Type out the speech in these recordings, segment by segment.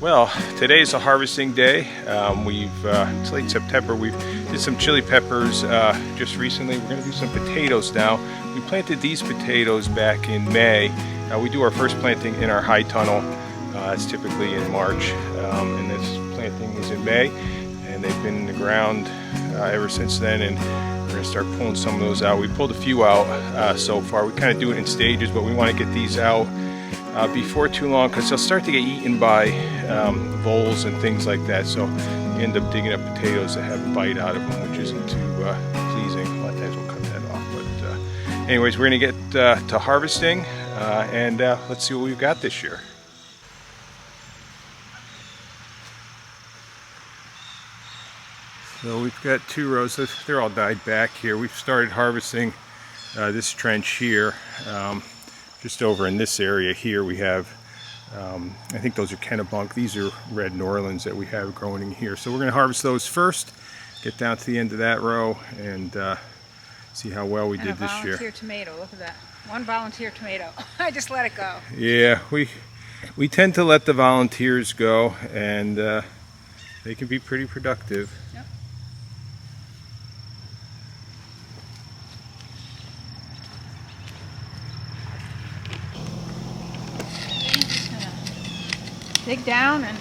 Well, today's a harvesting day. It's late September. We did some chili peppers just recently. We're going to do some potatoes now. We planted these potatoes back in May. We do our first planting in our high tunnel. It's typically in March, and this planting is in May. And they've been in the ground ever since then. And we're going to start pulling some of those out. We pulled a few out so far. We kind of do it in stages, but we want to get these out before too long, because they'll start to get eaten by voles and things like that. So you end up digging up potatoes that have a bite out of them, which isn't too pleasing. A lot of times we'll cut that off. But anyways, we're going to get to harvesting, and let's see what we've got this year. So we've got two rows. They're all died back here. We've started harvesting this trench here. Just over in this area here we have, I think those are Kennebunk. These are red Norlands that we have growing in here. So we're going to harvest those first, get down to the end of that row, and see how well we did this year. Volunteer tomato, look at that. One volunteer tomato. I just let it go. Yeah, we tend to let the volunteers go, and they can be pretty productive. Yep. Dig down and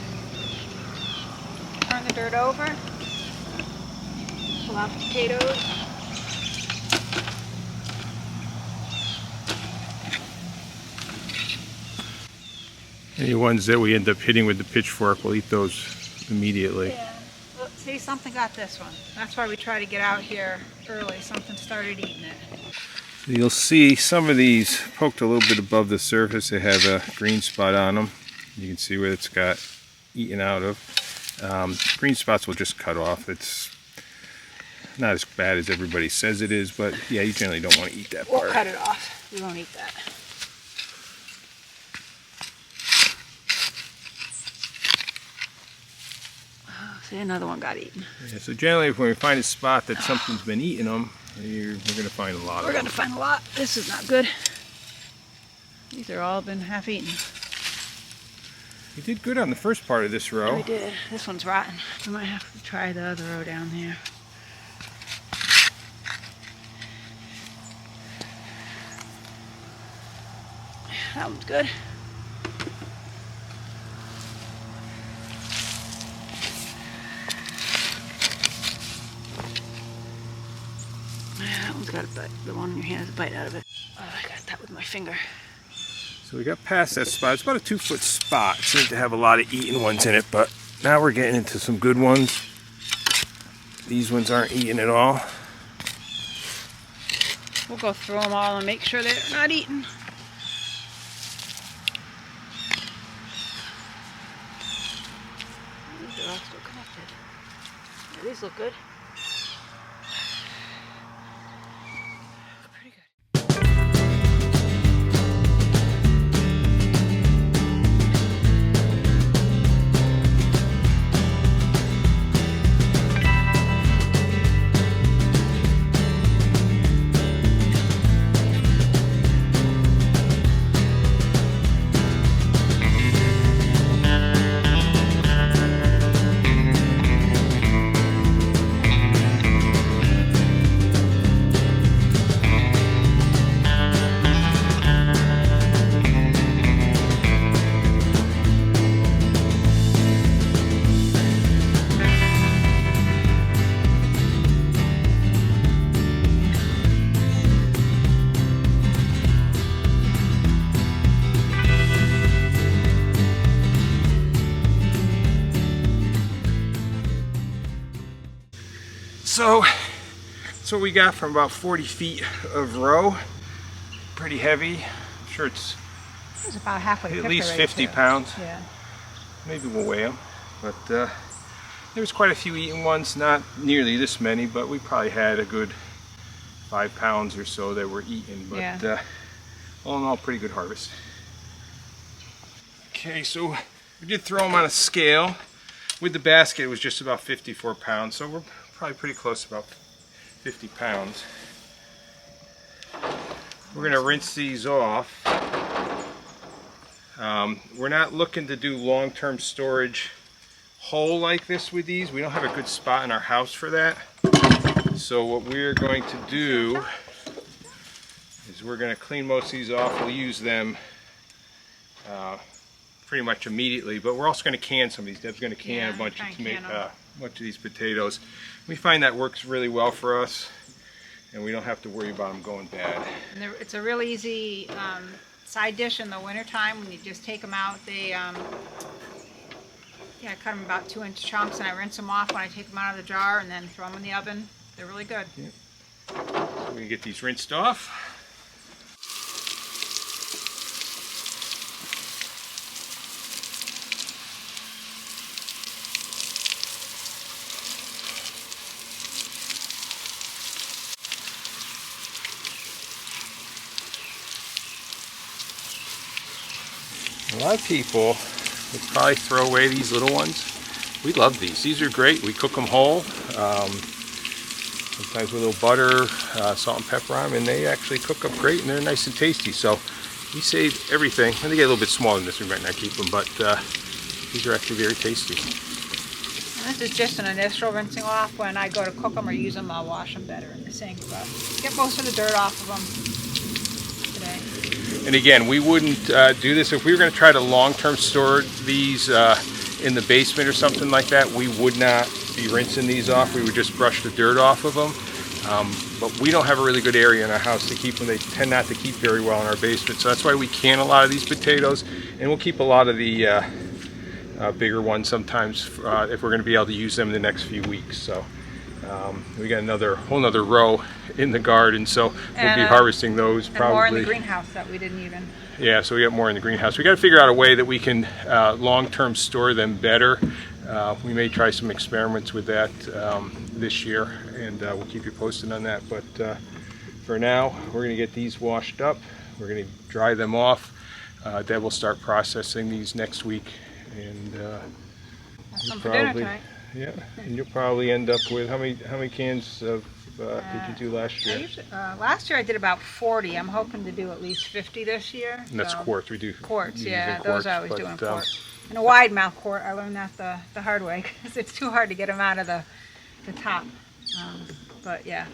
turn the dirt over. Pull out the potatoes. Any ones that we end up hitting with the pitchfork, we'll eat those immediately. Yeah. Well, see, something got this one. That's why we try to get out here early. Something started eating it. So you'll see some of these poked a little bit above the surface. They have a green spot on them. You can see where it's got eaten out of. Green spots will just cut off. It's not as bad as everybody says it is, but yeah, you generally don't want to eat that part. We'll cut it off. We won't eat that. Oh, see, another one got eaten. Yeah, so generally, when we find a spot that something's been eating them, we're going to find a lot of them. We're going to find a lot. This is not good. These are all been half eaten. We did good on the first part of this row. Yeah, we did. This one's rotten. We might have to try the other row down there. That one's good. That one's got a bite. The one in your hand has a bite out of it. Oh, I got that with my finger. So we got past that spot. It's about a 2-foot spot. It seems to have a lot of eaten ones in it, but now we're getting into some good ones. These ones aren't eaten at all. We'll go through them all and make sure they're not eaten. These are all still connected. Yeah, these look good. Pretty good. So that's what we got from about 40 feet of row. Pretty heavy. I'm sure it's about halfway at least 50 pounds. Yeah. Maybe we'll weigh them. But there was quite a few eaten ones, not nearly this many, but we probably had a good 5 pounds or so that were eaten. But yeah. All in all, pretty good harvest. Okay, so we did throw them on a scale. With the basket, it was just about 54 pounds, so we're probably pretty close to about 50 pounds. We're going to rinse these off. We're not looking to do long-term storage whole like this with these. We don't have a good spot in our house for that. So what we're going to do is we're going to clean most of these off. We'll use them pretty much immediately, but we're also going to can some of these. Deb's going to can a bunch of these potatoes. We find that works really well for us, and we don't have to worry about them going bad. And it's a real easy side dish in the wintertime when you just take them out. They, I cut them about 2-inch chunks, and I rinse them off when I take them out of the jar, and then throw them in the oven. They're really good. Yep. So we're going to get these rinsed off. A lot of people would probably throw away these little ones. We love these. These are great. We cook them whole. Sometimes with a little butter, salt and pepper on them, and they actually cook up great, and they're nice and tasty. So we save everything. And they get a little bit smaller than this. We might not keep them, but these are actually very tasty. And this is just an initial rinsing off. When I go to cook them or use them, I'll wash them better in the sink. But get most of the dirt off of them today. And again, we wouldn't do this if we were going to try to long-term store these in the basement or something like that. We would not be rinsing these off. We would just brush the dirt off of them. But we don't have a really good area in our house to keep them. They tend not to keep very well in our basement. So that's why we can a lot of these potatoes, and we'll keep a lot of the bigger ones sometimes if we're going to be able to use them in the next few weeks. So we got whole nother row in the garden, so we'll be harvesting those probably. And more in the greenhouse that we didn't even. Yeah, so we got more in the greenhouse. We got to figure out a way that we can long-term store them better. We may try some experiments with that this year, and we'll keep you posted on that. But for now, we're going to get these washed up. We're going to dry them off. Deb will start processing these next week, and some for dinner tonight. Yeah, and you'll probably end up with how many cans of did you do last year? Last year I did about 40. I'm hoping to do at least 50 this year. And that's quarts. We do quarts. Yeah, those I was doing quarts. And a wide mouth quart, I learned that the hard way because it's too hard to get them out of the top. But yeah.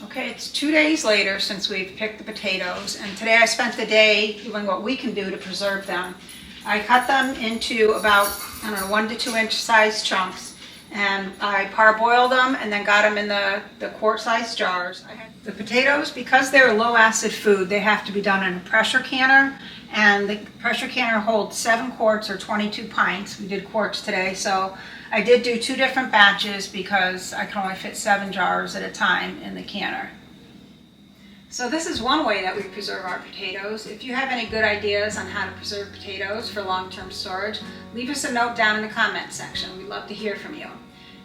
Okay, it's 2 days later since we've picked the potatoes, and today I spent the day doing what we can do to preserve them. I cut them into about, 1 to 2 inch size chunks, and I parboiled them and then got them in the quart-sized jars. The potatoes, because they're low acid food, they have to be done in a pressure canner, and the pressure canner holds 7 quarts or 22 pints. We did quarts today, so I did do 2 different batches because I can only fit 7 jars at a time in the canner. So this is one way that we preserve our potatoes. If you have any good ideas on how to preserve potatoes for long-term storage, leave us a note down in the comment section. We'd love to hear from you.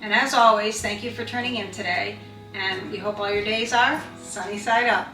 And as always, thank you for tuning in today, and we hope all your days are sunny side up.